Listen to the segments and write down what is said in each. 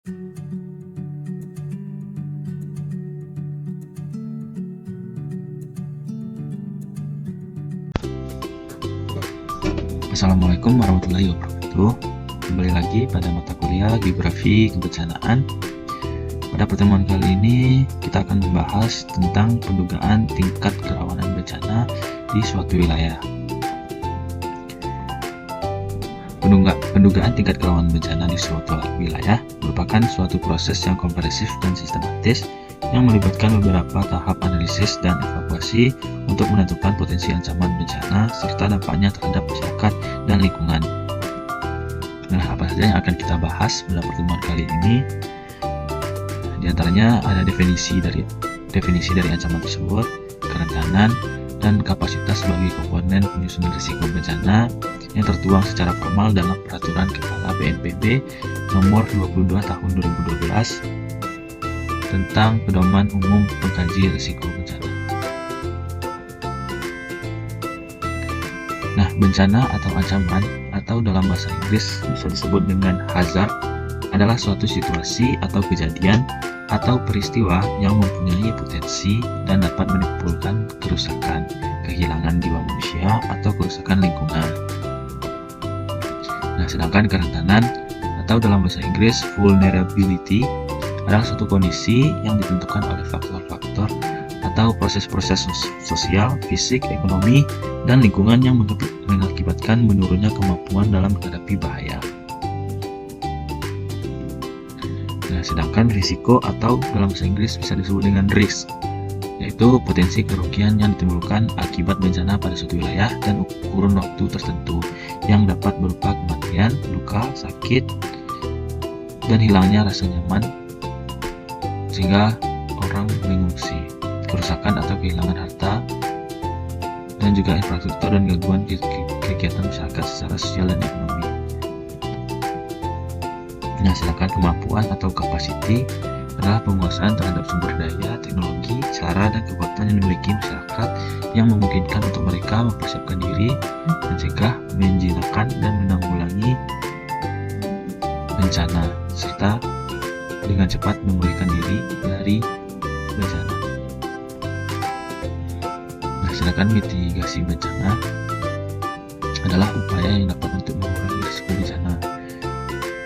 Assalamualaikum warahmatullahi wabarakatuh. Kembali lagi pada mata kuliah Geografi Kebencanaan. Pada pertemuan kali ini kita akan membahas tentang pendugaan tingkat kerawanan bencana di suatu wilayah. Pendugaan tingkat kerawanan bencana di suatu wilayah merupakan suatu proses yang komprehensif dan sistematis yang melibatkan beberapa tahap analisis dan evaluasi untuk menentukan potensi ancaman bencana serta dampaknya terhadap masyarakat dan lingkungan. Nah, apa saja yang akan kita bahas pada pertemuan kali ini? Di antaranya ada definisi dari ancaman tersebut, kerentanan, dan kapasitas sebagai komponen penyusun risiko bencana yang tertuang secara formal dalam Peraturan Kepala BNPB Nomor 22 Tahun 2012 tentang Pedoman Umum Pengkaji Risiko Bencana. Nah, bencana atau ancaman atau dalam bahasa Inggris bisa disebut dengan hazard adalah suatu situasi atau kejadian atau peristiwa yang mempunyai potensi dan dapat menimbulkan kerusakan, kehilangan jiwa manusia atau kerusakan lingkungan. Nah, sedangkan kerentanan atau dalam bahasa Inggris vulnerability adalah suatu kondisi yang ditentukan oleh faktor-faktor atau proses-proses sosial, fisik, ekonomi, dan lingkungan yang mengakibatkan menurunnya kemampuan dalam menghadapi bahaya. Nah, sedangkan risiko atau dalam bahasa Inggris bisa disebut dengan risk, yaitu potensi kerugian yang ditimbulkan akibat bencana pada suatu wilayah dan kurun waktu tertentu yang dapat berupa kematian, luka, sakit, dan hilangnya rasa nyaman sehingga orang mengungsi, kerusakan atau kehilangan harta, dan juga infrastruktur dan gangguan kegiatan masyarakat secara sosial dan ekonomi. Nah, sedangkan kemampuan atau capacity adalah penguasaan terhadap sumber daya, teknologi, cara, dan kekuatan yang dimiliki masyarakat yang memungkinkan untuk mereka mempersiapkan diri, mencegah, menjinakkan, dan menanggulangi bencana, serta dengan cepat memulihkan diri dari bencana. Nah, sedangkan mitigasi bencana adalah upaya yang dapat untuk mengurangi risiko bencana.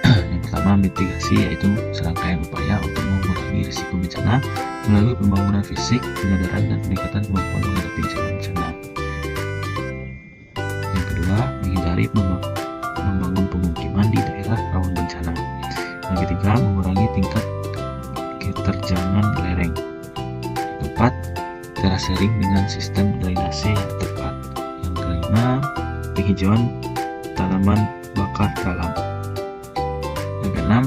Yang pertama, mitigasi yaitu serangkaian upaya untuk mengurangi risiko bencana melalui pembangunan fisik, penyadaran, dan peningkatan kemampuan menghadapi bencana. Yang kedua, menghindari membangun pemukiman di daerah rawan bencana. Yang ketiga, mengurangi tingkat keterjangan lereng. Keempat, terasering dengan sistem drainase yang tepat. Yang kelima, penghijauan tanaman bakar dalam. Yang keenam,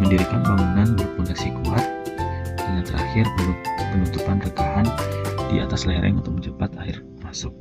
mendirikan bangunan berpondasi kuat. Dan yang terakhir, penutupan rekahan di atas lereng untuk mencepat air masuk.